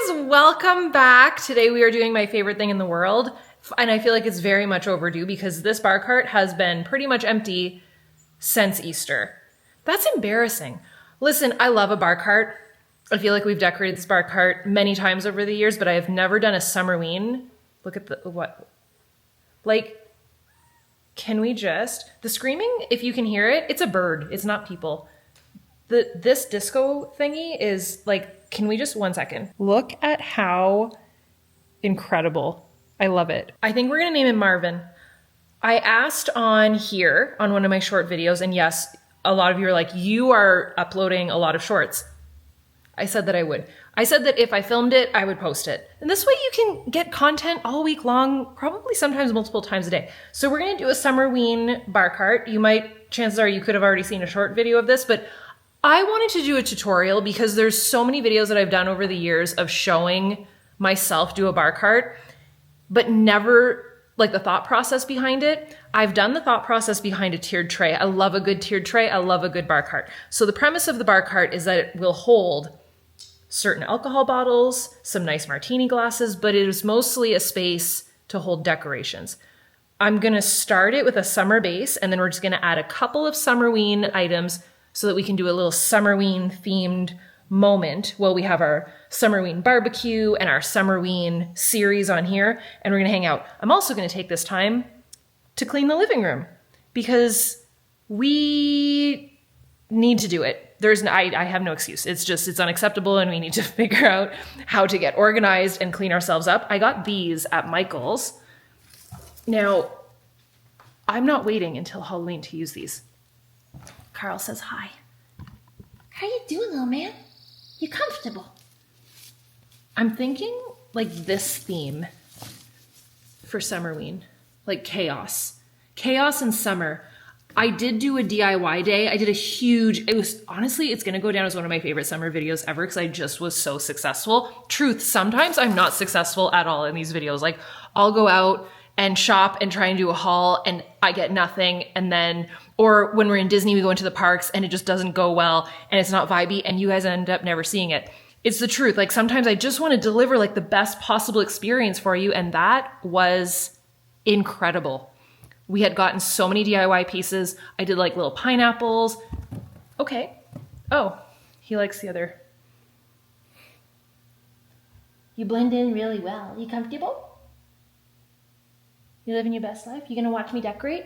welcome back. Today we are doing my favorite thing in the world, and I feel like it's very much overdue because this bar cart has been pretty much empty since Easter. That's embarrassing. Listen, I love a bar cart. I feel like we've decorated this bar cart many times over the years, but I have never done a Summerween. Look at can we just, the screaming, if you can hear it, it's a bird, it's not people. This disco thingy is like, can we just 1 second? Look at how incredible. I love it. I think we're gonna name him Marvin. I asked on here, on one of my short videos, and yes, a lot of you are like, you are uploading a lot of shorts. I said that I would. I said that if I filmed it, I would post it. And this way you can get content all week long, probably sometimes multiple times a day. So we're gonna do a Summerween bar cart. Chances are you could have already seen a short video of this, but I wanted to do a tutorial because there's so many videos that I've done over the years of showing myself do a bar cart, but never like the thought process behind it. I've done the thought process behind a tiered tray. I love a good tiered tray. I love a good bar cart. So the premise of the bar cart is that it will hold certain alcohol bottles, some nice martini glasses, but it is mostly a space to hold decorations. I'm gonna start it with a summer base, and then we're just gonna add a couple of Summerween items so that we can do a little Summerween themed moment while we have our Summerween barbecue and our Summerween series on here, and we're gonna hang out. I'm also gonna take this time to clean the living room because we need to do it. I have no excuse. It's unacceptable, and we need to figure out how to get organized and clean ourselves up. I got these at Michael's. Now, I'm not waiting until Halloween to use these. Carl says hi. How you doing, little man? You comfortable? I'm thinking like this theme for Summerween, like chaos. Chaos and summer. I did do a DIY day. I did it's gonna go down as one of my favorite summer videos ever because I just was so successful. Truth, sometimes I'm not successful at all in these videos. Like I'll go out and shop and try and do a haul and I get nothing. Or when we're in Disney, we go into the parks and it just doesn't go well and it's not vibey and you guys end up never seeing it. It's the truth. Like sometimes I just want to deliver like the best possible experience for you, and that was incredible. We had gotten so many DIY pieces. I did like little pineapples. Okay. Oh, he likes the other. You blend in really well. You comfortable? You living your best life? You gonna watch me decorate?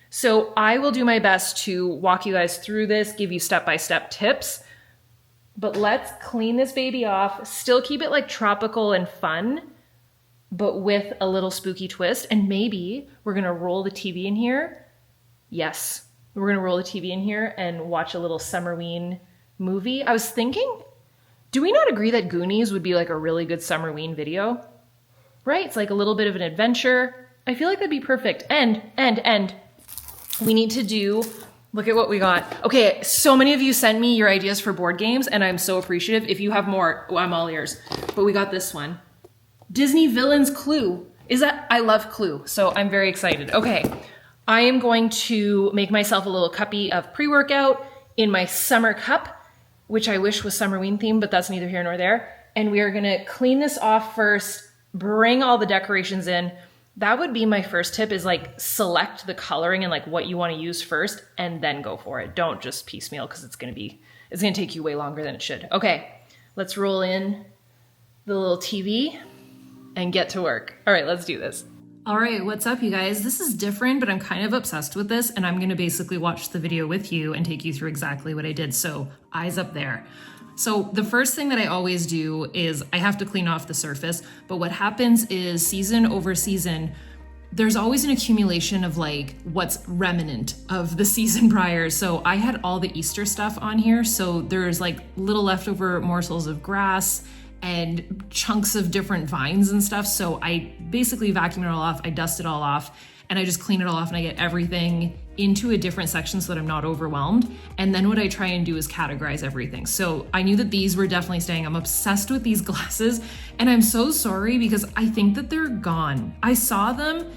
So I will do my best to walk you guys through this, give you step-by-step tips, but let's clean this baby off, still keep it like tropical and fun, but with a little spooky twist. And maybe we're gonna roll the TV in here. Yes, we're gonna roll the TV in here and watch a little Summerween movie. I was thinking, do we not agree that Goonies would be like a really good Summerween video? Right, it's like a little bit of an adventure. I feel like that'd be perfect. And we need to do, look at what we got. Okay, so many of you sent me your ideas for board games and I'm so appreciative. If you have more, I'm all ears. But we got this one. Disney Villains Clue. I love Clue, so I'm very excited. Okay, I am going to make myself a little cuppy of pre-workout in my summer cup, which I wish was Summerween themed, but that's neither here nor there. And we are gonna clean this off first, bring all the decorations in. That would be my first tip, is like select the coloring and like what you wanna use first and then go for it. Don't just piecemeal because it's gonna take you way longer than it should. Okay, let's roll in the little TV and get to work. All right, let's do this. All right, what's up, you guys? This is different, but I'm kind of obsessed with this, and I'm gonna basically watch the video with you and take you through exactly what I did. So eyes up there. So the first thing that I always do is I have to clean off the surface, but what happens is season over season, there's always an accumulation of like what's remnant of the season prior. So I had all the Easter stuff on here. So there's like little leftover morsels of grass and chunks of different vines and stuff. So I basically vacuum it all off, I dust it all off, and I just clean it all off and I get everything into a different section so that I'm not overwhelmed. And then what I try and do is categorize everything. So I knew that these were definitely staying. I'm obsessed with these glasses and I'm so sorry because I think that they're gone. I saw them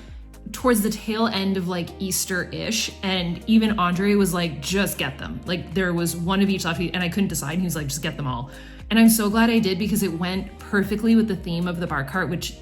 towards the tail end of like Easter-ish, and even Andre was like, just get them. Like there was one of each left, and I couldn't decide. He was like, just get them all. And I'm so glad I did, because it went perfectly with the theme of the bar cart, which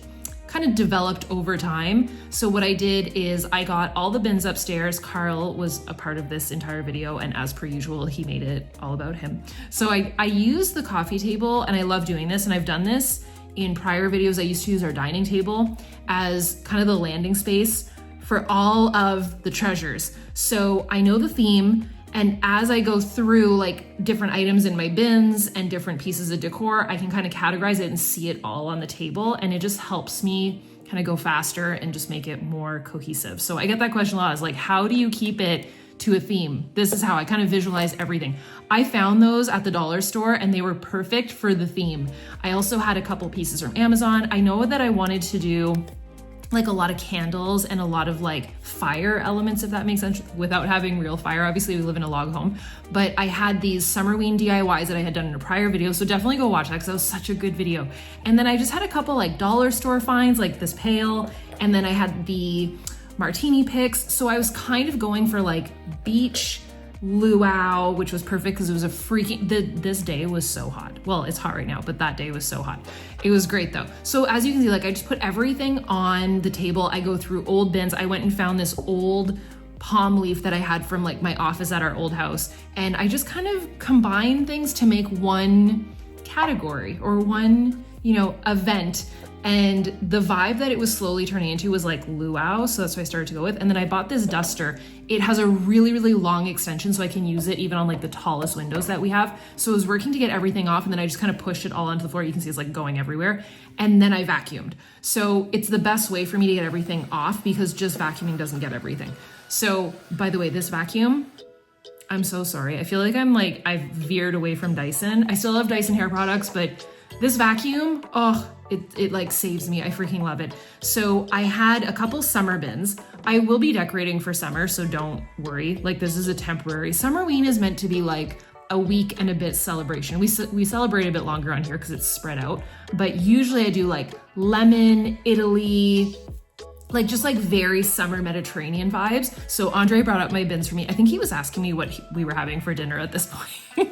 kind of developed over time. So what I did is I got all the bins upstairs. Carl was a part of this entire video, and as per usual, he made it all about him. So I used the coffee table, and I love doing this, and I've done this in prior videos. I used to use our dining table as kind of the landing space for all of the treasures. So I know the theme, and as I go through like different items in my bins and different pieces of decor, I can kind of categorize it and see it all on the table, and it just helps me kind of go faster and just make it more cohesive. So I get that question a lot. I was like, how do you keep it to a theme? This is how I kind of visualize everything. I found those at the dollar store, and they were perfect for the theme. I also had a couple pieces from Amazon. I know that I wanted to do like a lot of candles and a lot of like fire elements, if that makes sense, without having real fire. Obviously we live in a log home, but I had these Summerween DIYs that I had done in a prior video. So definitely go watch that, because that was such a good video. And then I just had a couple like dollar store finds, like this pail. And then I had the martini picks. So I was kind of going for like beach luau, which was perfect because it was a freaking, this day was so hot. Well, it's hot right now, but that day was so hot. It was great though. So as you can see, like I just put everything on the table. I go through old bins. I went and found this old palm leaf that I had from like my office at our old house. And I just kind of combine things to make one category or one, you know, event. And the vibe that it was slowly turning into was like luau, so that's what I started to go with. And then I bought this duster. It has a really, really long extension, so I can use it even on like the tallest windows that we have. So I was working to get everything off, and then I just kind of pushed it all onto the floor. You can see it's like going everywhere. And then I vacuumed. So it's the best way for me to get everything off, because just vacuuming doesn't get everything. So by the way, this vacuum, I'm so sorry. I feel like I've veered away from Dyson. I still love Dyson hair products, but this vacuum, oh, it like saves me. I freaking love it. So I had a couple summer bins. I will be decorating for summer, so don't worry. Like this is a temporary. Summerween is meant to be like a week and a bit celebration. We celebrate a bit longer on here because it's spread out, but usually I do like lemon, Italy, like just like very summer Mediterranean vibes. So Andre brought up my bins for me. I think he was asking me what we were having for dinner at this point.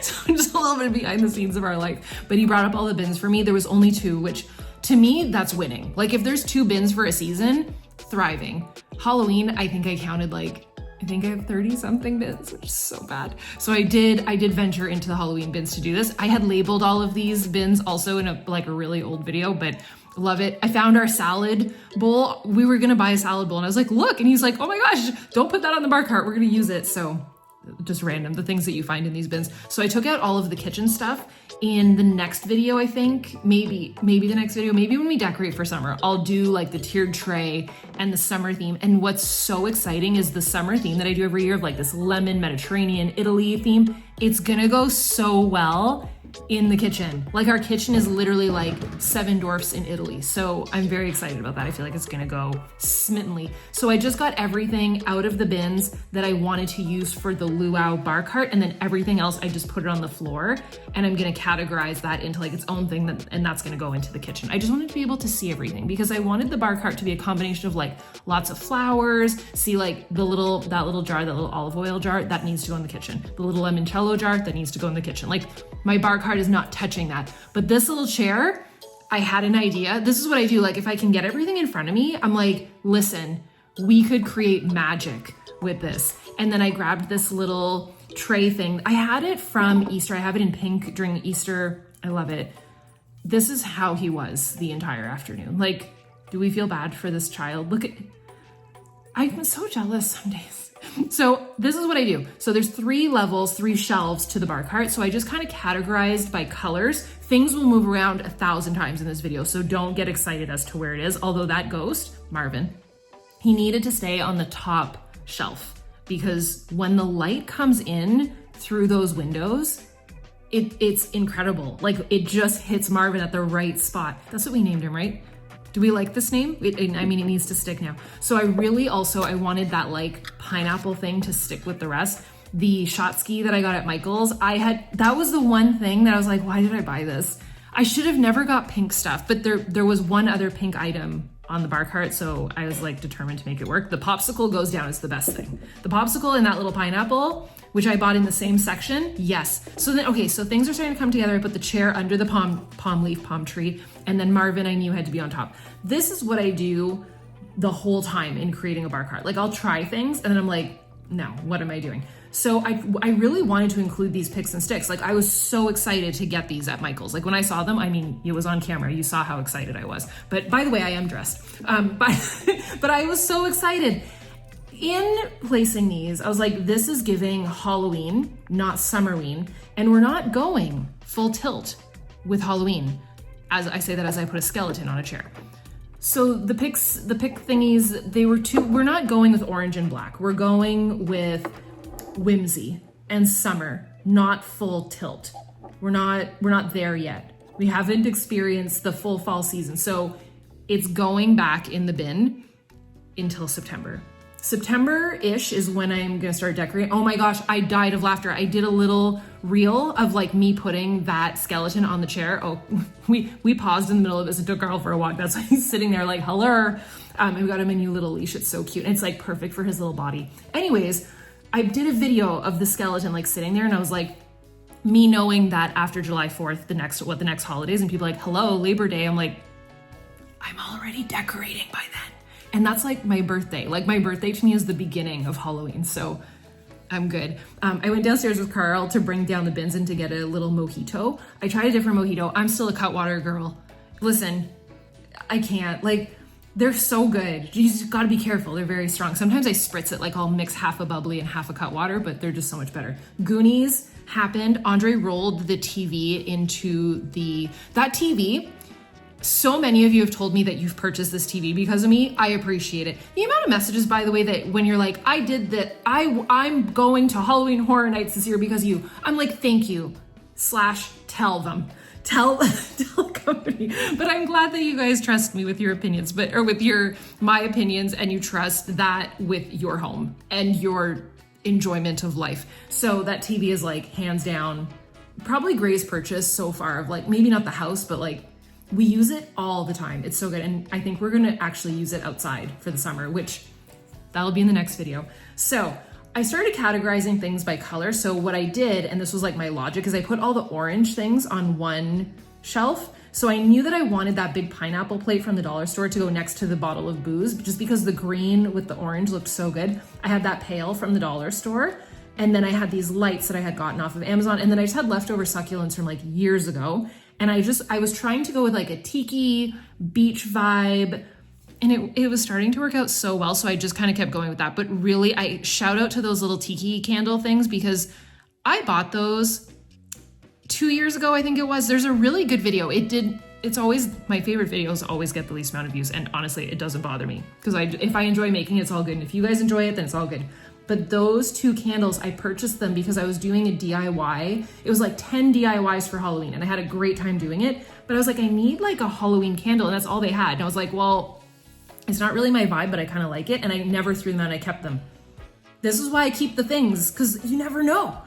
So just a little bit behind the scenes of our life, but he brought up all the bins for me. There was only 2, which to me, that's winning. Like if there's 2 bins for a season, thriving. Halloween, I think I counted like, I think I have 30 something bins, which is so bad. So I did venture into the Halloween bins to do this. I had labeled all of these bins also in a really old video, but love it. I found our salad bowl. We were gonna buy a salad bowl, and I was like, look, and he's like, oh my gosh, don't put that on the bar cart. We're gonna use it. So just random, the things that you find in these bins. So I took out all of the kitchen stuff. In the next video, I think, maybe the next video, maybe when we decorate for summer, I'll do like the tiered tray and the summer theme. And what's so exciting is the summer theme that I do every year of like this lemon Mediterranean Italy theme. It's gonna go so well in the kitchen. Like our kitchen is literally like 7 dwarfs in Italy. So I'm very excited about that. I feel like it's gonna go smittenly. So I just got everything out of the bins that I wanted to use for the luau bar cart, and then everything else I just put it on the floor, and I'm gonna categorize that into like its own thing, and that's gonna go into the kitchen. I just wanted to be able to see everything because I wanted the bar cart to be a combination of like lots of flowers, see like that little jar, that little olive oil jar, that needs to go in the kitchen. The little limoncello jar, that needs to go in the kitchen. Like my bar cart is not touching that. But this little chair, I had an idea. This is what I do. Like if I can get everything in front of me, I'm like, listen, we could create magic with this. And then I grabbed this little tray thing. I had it from Easter. I have it in pink during Easter. I love it. This is how he was the entire afternoon. Like, do we feel bad for this child? Look at, I'm so jealous some days. So this is what I do. So there's 3 levels, 3 shelves to the bar cart. So I just kind of categorized by colors. Things will move around 1,000 times in this video, so don't get excited as to where it is. Although that ghost, Marvin, he needed to stay on the top shelf because when the light comes in through those windows, it's incredible. Like it just hits Marvin at the right spot. That's what we named him, right? Do we like this name? It needs to stick now. So I wanted that like pineapple thing to stick with the rest. The shot ski that I got at Michael's, that was the one thing that I was like, why did I buy this? I should have never got pink stuff, but there was one other pink item on the bar cart, so I was like determined to make it work. The popsicle goes down is the best thing. The popsicle and that little pineapple, which I bought in the same section, yes. So then, okay, so things are starting to come together. I put the chair under the palm tree, and then Marvin I knew had to be on top. This is what I do the whole time in creating a bar cart. Like I'll try things and then I'm like, no, what am I doing? So I really wanted to include these picks and sticks. Like I was so excited to get these at Michael's. Like when I saw them, I mean, it was on camera. You saw how excited I was. But by the way, I am dressed. But I was so excited. In placing these, I was like, this is giving Halloween, not Summerween. And we're not going full tilt with Halloween. As I say that as I put a skeleton on a chair. So the pick thingies, we're not going with orange and black. We're going with whimsy and summer, not full tilt. We're not there yet. We haven't experienced the full fall season. So it's going back in the bin until September. September-ish is when I'm gonna start decorating. Oh my gosh, I died of laughter. I did a little reel of like me putting that skeleton on the chair. Oh, we paused in the middle of this and took Carl for a walk. That's why he's sitting there like, hello. And we got him a new little leash. It's so cute. And it's like perfect for his little body. Anyways, I did a video of the skeleton like sitting there and I was like, me knowing that after July 4th, the next holidays, and people are like, hello, Labor Day. I'm like, I'm already decorating by then. And that's like my birthday. Like my birthday to me is the beginning of Halloween. So I'm good. I went downstairs with Carl to bring down the bins and to get a little mojito. I tried a different mojito. I'm still a Cutwater girl. Listen, I can't. Like, they're so good. You just gotta be careful. They're very strong. Sometimes I spritz it, like I'll mix half a bubbly and half a Cutwater, but they're just so much better. Goonies happened. Andre rolled the TV into that TV. So many of you have told me that you've purchased this TV because of me. I appreciate it. The amount of messages, by the way, that when you're like, I did that, I'm going to Halloween Horror Nights this year because of you. I'm like, thank you. / tell them. Tell company. But I'm glad that you guys trust me with your opinions, or with my opinions, and you trust that with your home and your enjoyment of life. So that TV is like hands down, probably Gray's purchase so far of like, maybe not the house, but like, we use it all the time. It's so good. And I think we're gonna actually use it outside for the summer, which that'll be in the next video. So I started categorizing things by color. So what I did, and this was like my logic, is I put all the orange things on one shelf. So I knew that I wanted that big pineapple plate from the dollar store to go next to the bottle of booze, just because the green with the orange looked so good. I had that pail from the dollar store. And then I had these lights that I had gotten off of Amazon. And then I just had leftover succulents from like years ago. And I was trying to go with like a tiki beach vibe, and it was starting to work out so well. So I just kind of kept going with that. But really, I shout out to those little tiki candle things because I bought those 2 years ago, I think it was. There's a really good video. It's always, my favorite videos always get the least amount of views. And honestly, it doesn't bother me because if I enjoy making it, it's all good. And if you guys enjoy it, then it's all good. But those 2 candles, I purchased them because I was doing a DIY. It was like 10 DIYs for Halloween and I had a great time doing it. But I was like, I need like a Halloween candle, and that's all they had. And I was like, well, it's not really my vibe, but I kind of like it. And I never threw them out, and I kept them. This is why I keep the things, because you never know.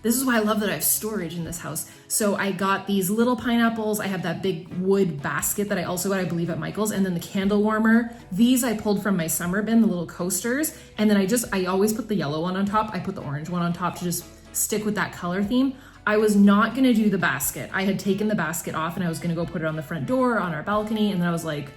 This is why I love that I have storage in this house. So I got these little pineapples. I have that big wood basket that I also got, I believe, at Michael's. And then the candle warmer. These I pulled from my summer bin, the little coasters. And then I always put the yellow one on top. I put the orange one on top to just stick with that color theme. I was not gonna do the basket. I had taken the basket off and I was gonna go put it on the front door, on our balcony. And then I was like,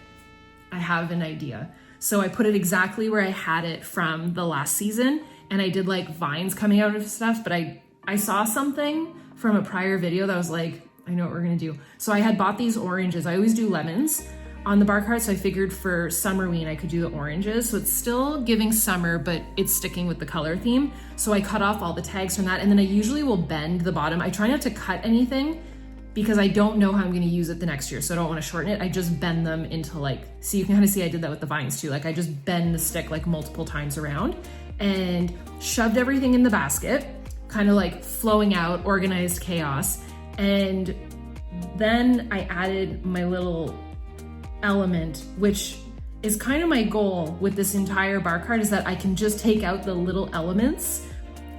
I have an idea. So I put it exactly where I had it from the last season. And I did like vines coming out of stuff, but I saw something from a prior video that was like, I know what we're gonna do. So I had bought these oranges. I always do lemons on the bar cart. So I figured for Summerween, I could do the oranges. So it's still giving summer, but it's sticking with the color theme. So I cut off all the tags from that. And then I usually will bend the bottom. I try not to cut anything because I don't know how I'm gonna use it the next year. So I don't wanna shorten it. I just bend them into like, so you can kind of see I did that with the vines too. Like I just bend the stick like multiple times around and shoved everything in the basket, kind of like flowing out, organized chaos. And then I added my little element, which is kind of my goal with this entire bar cart, is that I can just take out the little elements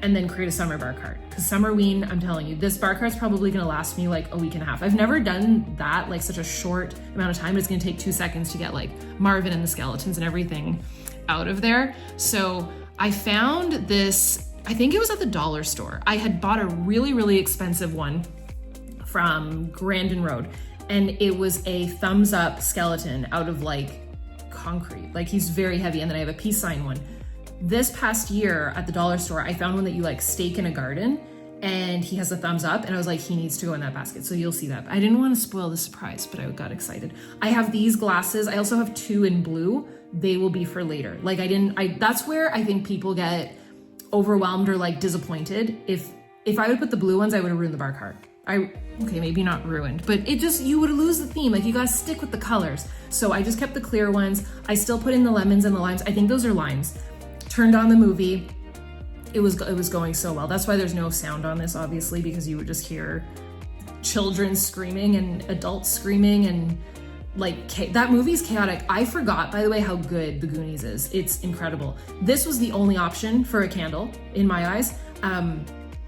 and then create a summer bar cart. Because Summerween, I'm telling you, this bar cart's probably gonna last me like a week and a half. I've never done that, like such a short amount of time, but it's gonna take 2 seconds to get like Marvin and the skeletons and everything out of there. So I found this, I think it was at the dollar store. I had bought a really, really expensive one from Grandin Road, and it was a thumbs up skeleton out of like concrete. Like he's very heavy, and then I have a peace sign one. This past year at the dollar store, I found one that you like stake in a garden, and he has a thumbs up, and I was like, he needs to go in that basket. So you'll see that. I didn't want to spoil the surprise, but I got excited. I have these glasses. I also have 2 in blue. They will be for later. Like that's where I think people get overwhelmed or like disappointed. If I would put the blue ones, I would have ruined the bar cart. Okay, maybe not ruined, but you would lose the theme. Like you gotta stick with the colors. So I just kept the clear ones. I still put in the lemons and the limes. I think those are limes. Turned on the movie. It was going so well. That's why there's no sound on this, obviously, because you would just hear children screaming and adults screaming, and like that movie's chaotic. I forgot, by the way, how good The Goonies is. It's incredible. This was the only option for a candle in my eyes.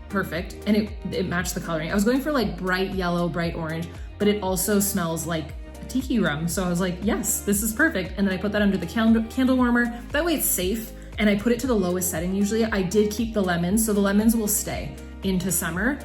Perfect, and it matched the coloring. I was going for like bright yellow, bright orange, but it also smells like a tiki rum. So I was like, yes, this is perfect. And then I put that under the candle warmer. That way it's safe. And I put it to the lowest setting usually. I did keep the lemons, so the lemons will stay into summer.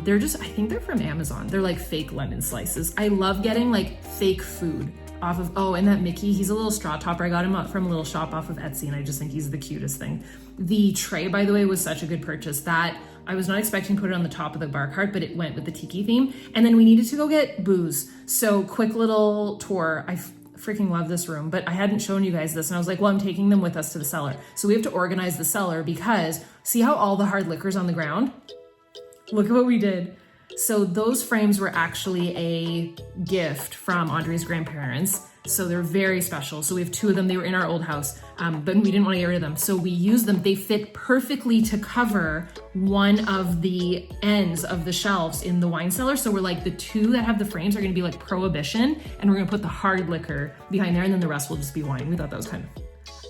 They're just, I think they're from Amazon. They're like fake lemon slices. I love getting like fake food off of, and that Mickey, he's a little straw topper. I got him up from a little shop off of Etsy, and I just think he's the cutest thing. The tray, by the way, was such a good purchase. That I was not expecting to put it on the top of the bar cart, but it went with the Tiki theme. And then we needed to go get booze. So quick little tour. I freaking love this room, but I hadn't shown you guys this, and I was like, well, I'm taking them with us to the cellar. So we have to organize the cellar, because see how all the hard liquor's on the ground? Look at what we did. So those frames were actually a gift from Audrey's grandparents. So they're very special. So we have 2 of them. They were in our old house, but we didn't want to get rid of them. So we used them. They fit perfectly to cover one of the ends of the shelves in the wine cellar. So we're like, the 2 that have the frames are going to be like Prohibition, and we're going to put the hard liquor behind there, and then the rest will just be wine. We thought that was kind of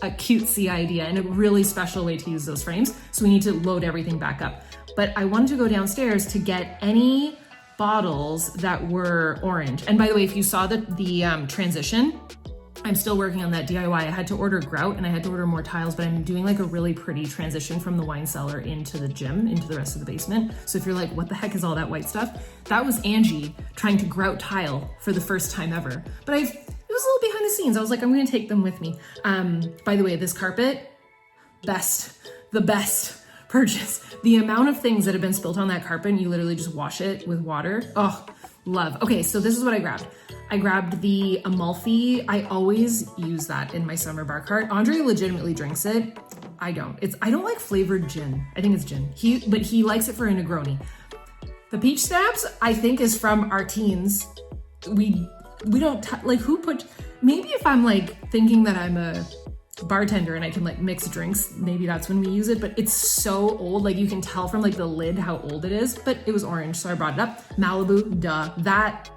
a cutesy idea and a really special way to use those frames. So we need to load everything back up. But I wanted to go downstairs to get any bottles that were orange. And by the way, if you saw the transition, I'm still working on that DIY. I had to order grout and I had to order more tiles, but I'm doing like a really pretty transition from the wine cellar into the gym, into the rest of the basement. So if you're like, what the heck is all that white stuff? That was Angie trying to grout tile for the first time ever. But it was a little behind the scenes. I was like, I'm gonna take them with me. By the way, this carpet, the best purchase. The amount of things that have been spilt on that carpet, and you literally just wash it with water. Oh, love. Okay, so this is what I grabbed. I grabbed the Amalfi. I always use that in my summer bar cart. Andre legitimately drinks it. I don't. I don't like flavored gin. I think it's gin. But he likes it for a Negroni. The peach snaps, I think, is from our teens. We don't like, who put, maybe if I'm like thinking that I'm a bartender and I can like mix drinks, maybe that's when we use it, but it's so old. Like you can tell from like the lid how old it is, but it was orange, so I brought it up. Malibu, duh. That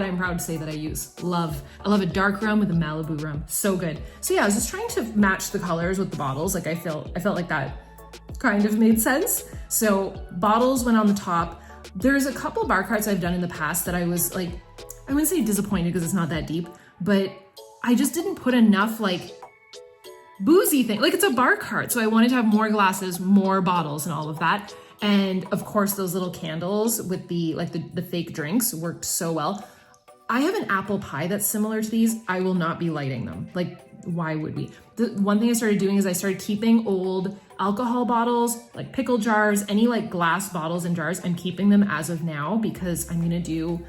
I'm proud to say that I use. I love a dark rum with a Malibu rum. So good. So yeah, I was just trying to match the colors with the bottles. Like I felt like that kind of made sense. So bottles went on the top. There's a couple bar carts I've done in the past that I was like, I wouldn't say disappointed because it's not that deep, but I just didn't put enough like boozy thing. Like it's a bar cart, so I wanted to have more glasses, more bottles, and all of that. And of course, those little candles with the fake drinks worked so well. I have an apple pie that's similar to these. I will not be lighting them. Like, why would we? The one thing I started doing is I started keeping old alcohol bottles, like pickle jars, any like glass bottles and jars. I'm keeping them as of now because I'm gonna do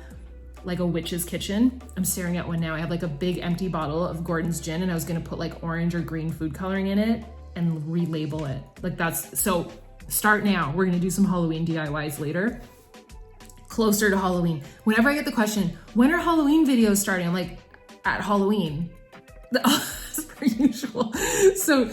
like a witch's kitchen. I'm staring at one now. I have like a big empty bottle of Gordon's gin, and I was gonna put like orange or green food coloring in it and relabel it. Like so start now. We're gonna do some Halloween DIYs later, closer to Halloween. Whenever I get the question, when are Halloween videos starting? I'm like, at Halloween, as per usual. So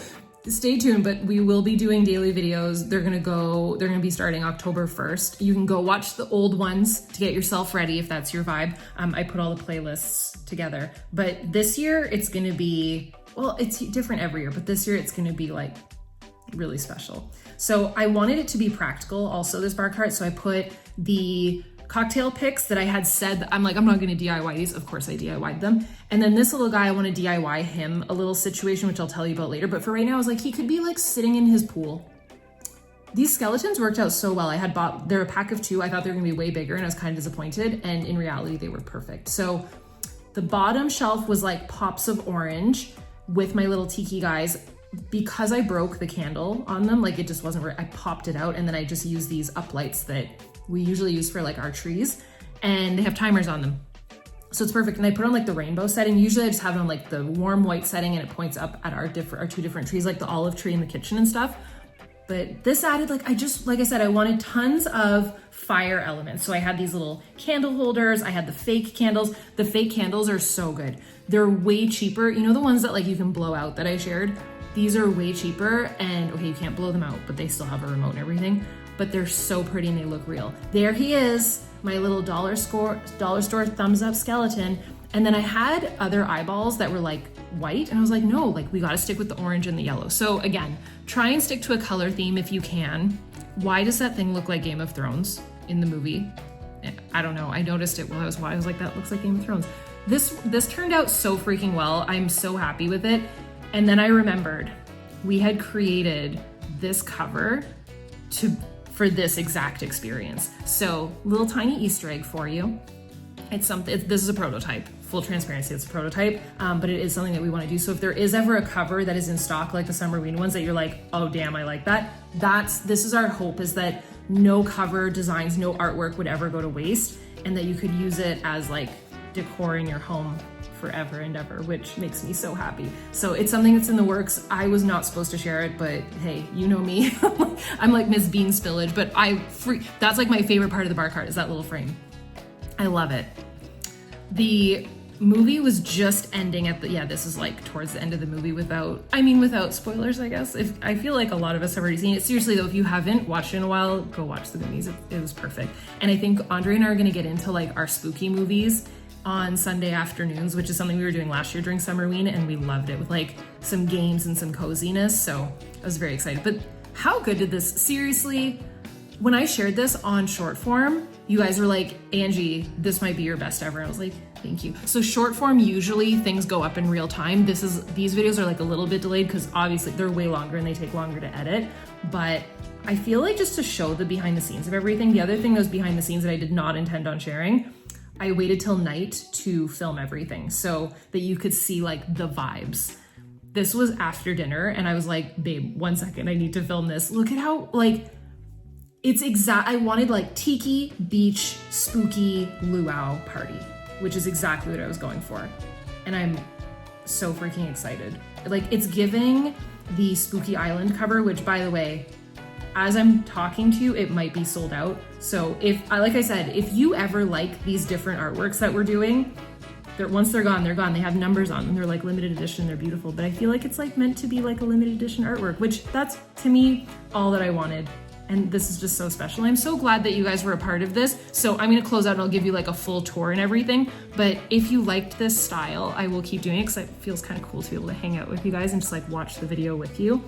stay tuned, but we will be doing daily videos. They're gonna be starting October 1st. You can go watch the old ones to get yourself ready if that's your vibe. I put all the playlists together, but this year it's gonna be, well, it's different every year, but this year it's gonna be like really special. So I wanted it to be practical also, this bar cart. So I put the cocktail picks that I had said that I'm like, I'm not going to DIY these. Of course I DIY'd them. And then this little guy, I want to DIY him a little situation, which I'll tell you about later. But for right now, I was like, he could be like sitting in his pool. These skeletons worked out so well. I had bought, they're a pack of 2. I thought they were gonna be way bigger and I was kind of disappointed. And in reality, they were perfect. So the bottom shelf was like pops of orange with my little tiki guys. Because I broke the candle on them, like it just wasn't right. I popped it out and then I just used these uplights that we usually use for like our trees, and they have timers on them. So it's perfect. And I put on like the rainbow setting. Usually I just have it on like the warm white setting and it points up at our 2 different trees, like the olive tree in the kitchen and stuff. But this added like I said, I wanted tons of fire elements. So I had these little candle holders. I had the fake candles. The fake candles are so good. They're way cheaper. You know, the ones that like you can blow out that I shared? These are way cheaper, and okay, you can't blow them out, but they still have a remote and everything, but they're so pretty and they look real. There he is, my little dollar store thumbs up skeleton. And then I had other eyeballs that were like white, and I was like, no, like we gotta stick with the orange and the yellow. So again, try and stick to a color theme if you can. Why does that thing look like Game of Thrones in the movie? I don't know, I noticed it while I was like, that looks like Game of Thrones. This turned out so freaking well. I'm so happy with it. And then I remembered we had created this cover for this exact experience. So little tiny Easter egg for you. It's something, this is a prototype, full transparency, it's a prototype, but it is something that we want to do. So if there is ever a cover that is in stock, like the Summerween ones that you're like, oh damn, I like that. This is our hope, is that no cover designs, no artwork would ever go to waste, and that you could use it as like decor in your home forever and ever, which makes me so happy. So it's something that's in the works. I was not supposed to share it, but hey, you know me. I'm like Miss Bean Spillage, but that's like my favorite part of the bar cart, is that little frame. I love it. The movie was just ending at this is like towards the end of the movie without spoilers, I guess. I feel like a lot of us have already seen it. Seriously though, if you haven't watched it in a while, go watch the movies. It was perfect. And I think Andre and I are gonna get into like our spooky movies on Sunday afternoons, which is something we were doing last year during Summerween, and we loved it with like some games and some coziness. So I was very excited. But how good did this, seriously, when I shared this on short form, you guys were like, Angie, this might be your best ever. I was like, thank you. So short form, usually things go up in real time. These videos are like a little bit delayed because obviously they're way longer and they take longer to edit. But I feel like just to show the behind the scenes of everything, the other thing that was behind the scenes that I did not intend on sharing, I waited till night to film everything so that you could see like the vibes. This was after dinner and I was like, babe, 1 second, I need to film this. Look at how like, I wanted like tiki, beach, spooky, luau party, which is exactly what I was going for. And I'm so freaking excited. Like it's giving the Spooky Island cover, which by the way, as I'm talking to you, it might be sold out. So like I said, if you ever like these different artworks that we're doing, once they're gone, they're gone. They have numbers on them. They're like limited edition, they're beautiful. But I feel like it's like meant to be like a limited edition artwork, which that's to me all that I wanted. And this is just so special. I'm so glad that you guys were a part of this. So I'm gonna close out and I'll give you like a full tour and everything. But if you liked this style, I will keep doing it because it feels kind of cool to be able to hang out with you guys and just like watch the video with you.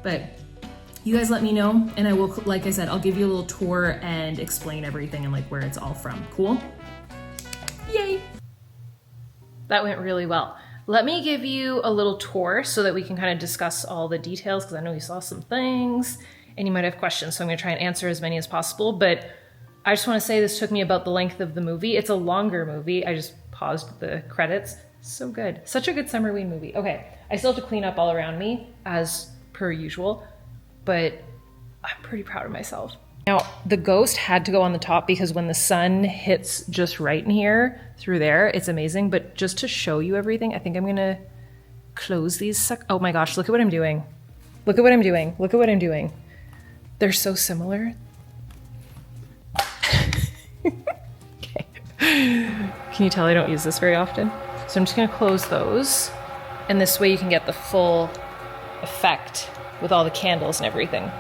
But you guys let me know, and I will, like I said, I'll give you a little tour and explain everything and like where it's all from. Cool? Yay! That went really well. Let me give you a little tour so that we can kind of discuss all the details, because I know you saw some things and you might have questions, so I'm gonna try and answer as many as possible. But I just wanna say this took me about the length of the movie. It's a longer movie. I just paused the credits. So good. Such a good Summerween movie. Okay, I still have to clean up all around me as per usual, but I'm pretty proud of myself. Now, the ghost had to go on the top because when the sun hits just right in here, through there, it's amazing. But just to show you everything, I think I'm gonna close these. Oh my gosh, look at what I'm doing. Look at what I'm doing. Look at what I'm doing. They're so similar. Okay. Can you tell I don't use this very often? So I'm just gonna close those. And this way you can get the full effect with all the candles and everything.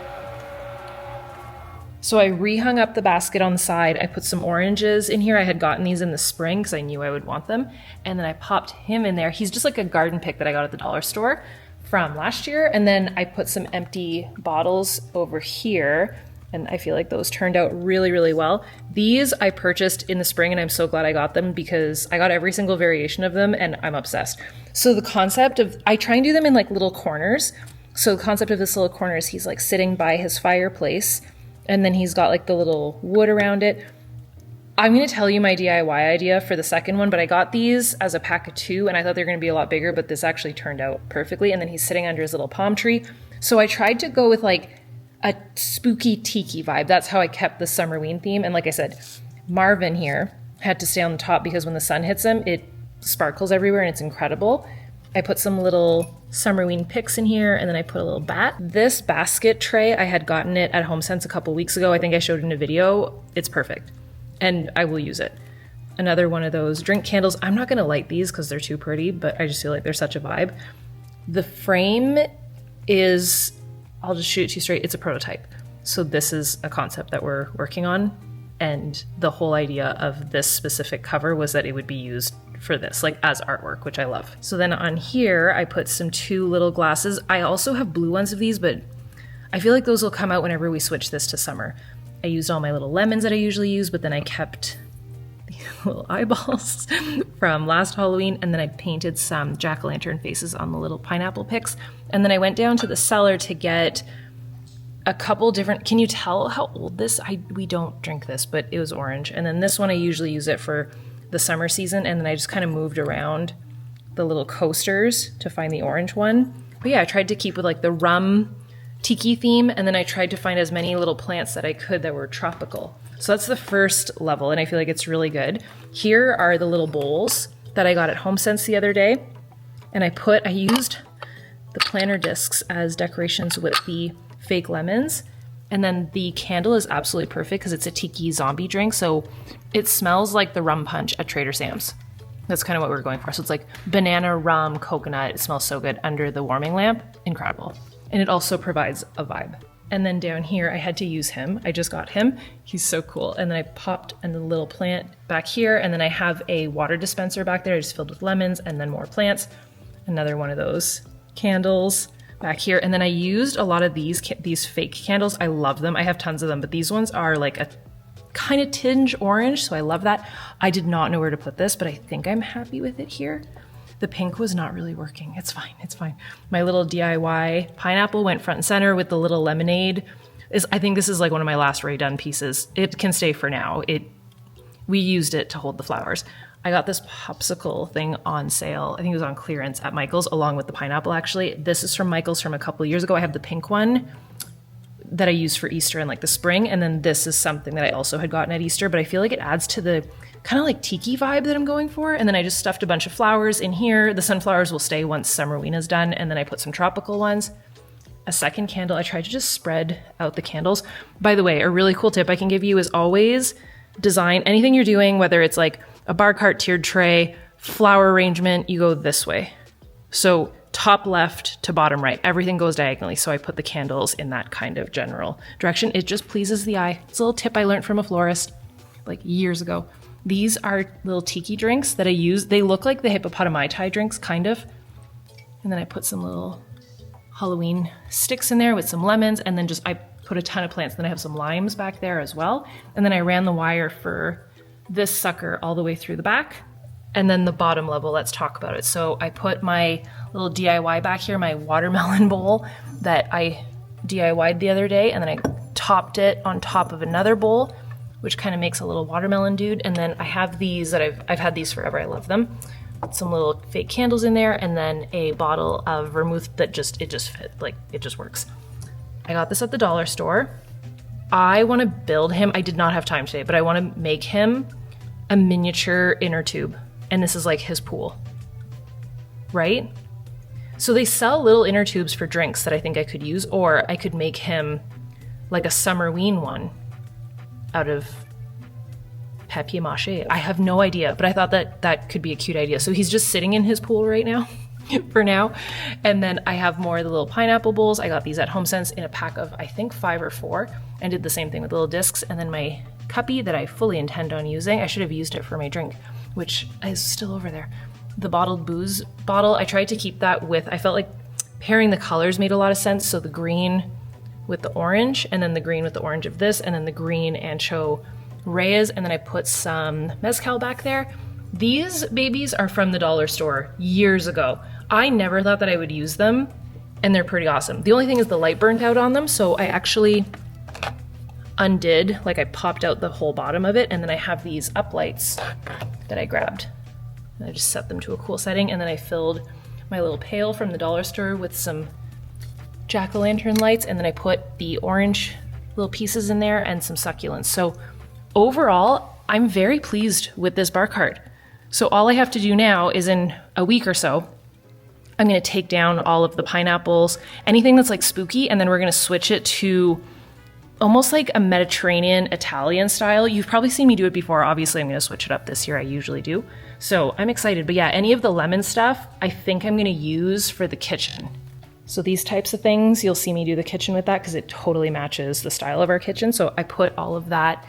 So I rehung up the basket on the side. I put some oranges in here. I had gotten these in the spring because I knew I would want them. And then I popped him in there. He's just like a garden pick that I got at the dollar store from last year. And then I put some empty bottles over here, and I feel like those turned out really, really well. These I purchased in the spring, and I'm so glad I got them because I got every single variation of them and I'm obsessed. So the concept of, I try and do them in like little corners. So the concept of this little corner is he's like sitting by his fireplace, and then he's got like the little wood around it. I'm going to tell you my DIY idea for the second one, but I got these as a pack of 2 and I thought they were going to be a lot bigger, but this actually turned out perfectly. And then he's sitting under his little palm tree. So I tried to go with like a spooky tiki vibe. That's how I kept the Summerween theme. And like I said, Marvin here had to stay on the top because when the sun hits him, it sparkles everywhere and it's incredible. I put some little Summerween picks in here, and then I put a little bat. This basket tray, I had gotten it at HomeSense a couple weeks ago. I think I showed it in a video. It's perfect. And I will use it. Another one of those drink candles. I'm not gonna light these because they're too pretty, but I just feel like they're such a vibe. The frame is, I'll just shoot it to you straight, it's a prototype. So this is a concept that we're working on. And the whole idea of this specific cover was that it would be used for this, like as artwork, which I love. So then on here, I put some 2 little glasses. I also have blue ones of these, but I feel like those will come out whenever we switch this to summer. I used all my little lemons that I usually use, but then I kept the little eyeballs from last Halloween, and then I painted some jack-o'-lantern faces on the little pineapple picks. And then I went down to the cellar to get a couple different, can you tell how old this, we don't drink this, but it was orange. And then this one, I usually use it for the summer season, and then I just kind of moved around the little coasters to find the orange one. But yeah, I tried to keep with like the rum Tiki theme, and then I tried to find as many little plants that I could that were tropical. So that's the first level, and I feel like it's really good. Here are the little bowls that I got at HomeSense the other day, and I used the planter discs as decorations with the fake lemons, and then the candle is absolutely perfect because it's a tiki zombie drink, so it smells like the rum punch at Trader Sam's. That's kind of what we're going for. So it's like banana, rum, coconut. It smells so good under the warming lamp. Incredible. And it also provides a vibe. And then down here, I had to use him. I just got him. He's so cool. And then I popped a little plant back here. And then I have a water dispenser back there. I just filled with lemons and then more plants. Another one of those candles back here. And then I used a lot of these fake candles. I love them. I have tons of them, but these ones are like a kind of tinge orange. So I love that. I did not know where to put this, but I think I'm happy with it here. The pink was not really working. It's fine, it's fine. My little DIY pineapple went front and center with the little lemonade. I think this is like one of my last Ray Dunn pieces. It can stay for now. We used it to hold the flowers. I got this popsicle thing on sale. I think it was on clearance at Michael's along with the pineapple actually. This is from Michael's from a couple of years ago. I have the pink one that I used for Easter in like the spring. And then this is something that I also had gotten at Easter, but I feel like it adds to the kind of like tiki vibe that I'm going for. And then I just stuffed a bunch of flowers in here. The sunflowers will stay once Summerween is done. And then I put some tropical ones. A second candle, I tried to just spread out the candles. By the way, a really cool tip I can give you is always design anything you're doing, whether it's like a bar cart tiered tray, flower arrangement, you go this way. So top left to bottom right, everything goes diagonally. So I put the candles in that kind of general direction. It just pleases the eye. It's a little tip I learned from a florist like years ago. These are little tiki drinks that I use. They look like the hippopotami Thai drinks, kind of. And then I put some little Halloween sticks in there with some lemons, and then I put a ton of plants. Then I have some limes back there as well. And then I ran the wire for this sucker all the way through the back. And then the bottom level, let's talk about it. So I put my little DIY back here, my watermelon bowl that I DIY'd the other day, and then I topped it on top of another bowl, which kind of makes a little watermelon dude. And then I have these that I've had these forever. I love them. Put some little fake candles in there, and then a bottle of vermouth that it just fit, like it just works. I got this at the dollar store. I want to build him. I did not have time today, but I want to make him a miniature inner tube. And this is like his pool, right? So they sell little inner tubes for drinks that I think I could use, or I could make him like a Summerween one out of papier-mâché. I have no idea, but I thought that could be a cute idea. So he's just sitting in his pool right now, for now. And then I have more of the little pineapple bowls. I got these at HomeSense in a pack of, I think, 5 or 4, and did the same thing with little discs. And then my cuppy that I fully intend on using, I should have used it for my drink, which is still over there. The bottled booze bottle, I tried to keep that with, I felt like pairing the colors made a lot of sense. So the green with the orange, and then the green with the orange of this, and then the green ancho reyes, and then I put some mezcal back there. These babies are from the dollar store years ago. I never thought that I would use them, and they're pretty awesome. The only thing is the light burnt out on them, so I actually undid, like I popped out the whole bottom of it, and then I have these uplights that I grabbed. And I just set them to a cool setting, and then I filled my little pail from the dollar store with some jack-o'-lantern lights, and then I put the orange little pieces in there and some succulents. So overall, I'm very pleased with this bar cart. So all I have to do now is in a week or so, I'm gonna take down all of the pineapples, anything that's like spooky, and then we're gonna switch it to almost like a Mediterranean Italian style. You've probably seen me do it before. Obviously, I'm gonna switch it up this year. I usually do. So I'm excited. But yeah, any of the lemon stuff, I think I'm gonna use for the kitchen. So these types of things, you'll see me do the kitchen with that because it totally matches the style of our kitchen. So I put all of that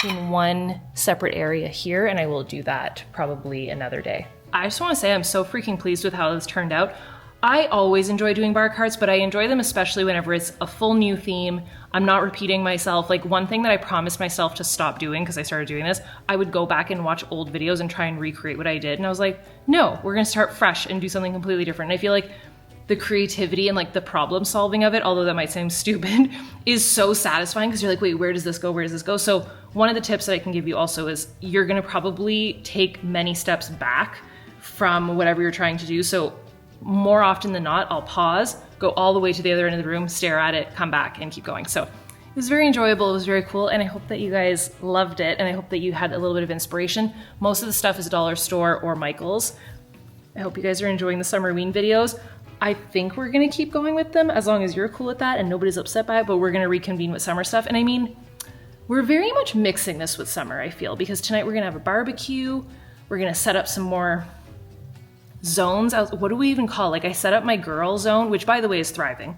in one separate area here, and I will do that probably another day. I just want to say I'm so freaking pleased with how this turned out. I always enjoy doing bar carts, but I enjoy them especially whenever it's a full new theme. I'm not repeating myself. Like one thing that I promised myself to stop doing because I started doing this, I would go back and watch old videos and try and recreate what I did. And I was like, no, we're gonna start fresh and do something completely different. And I feel like the creativity and like the problem solving of it, although that might seem stupid, is so satisfying because you're like, wait, where does this go? Where does this go? So one of the tips that I can give you also is you're gonna probably take many steps back from whatever you're trying to do. So more often than not, I'll pause, go all the way to the other end of the room, stare at it, come back and keep going. So it was very enjoyable, it was very cool, and I hope that you guys loved it, and I hope that you had a little bit of inspiration. Most of the stuff is dollar store or Michael's. I hope you guys are enjoying the Summerween videos. I think we're gonna keep going with them as long as you're cool with that and nobody's upset by it, but we're gonna reconvene with summer stuff. And I mean, we're very much mixing this with summer, I feel, because tonight we're gonna have a barbecue, we're gonna set up some more zones. What do we even call it? Like I set up my girl zone, which by the way is thriving.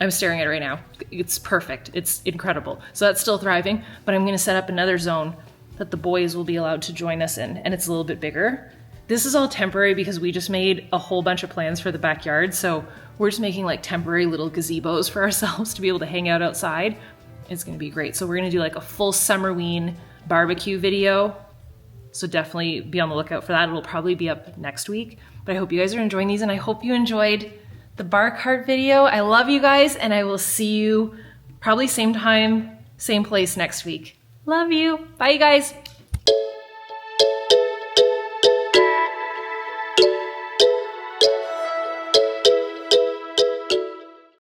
I'm staring at it right now. It's perfect, it's incredible. So that's still thriving, but I'm gonna set up another zone that the boys will be allowed to join us in, and it's a little bit bigger. This is all temporary because we just made a whole bunch of plans for the backyard. So we're just making like temporary little gazebos for ourselves to be able to hang out outside. It's gonna be great. So we're gonna do like a full Summerween barbecue video. So definitely be on the lookout for that. It'll probably be up next week. But I hope you guys are enjoying these and I hope you enjoyed the bar cart video. I love you guys and I will see you probably same time, same place next week. Love you. Bye you guys.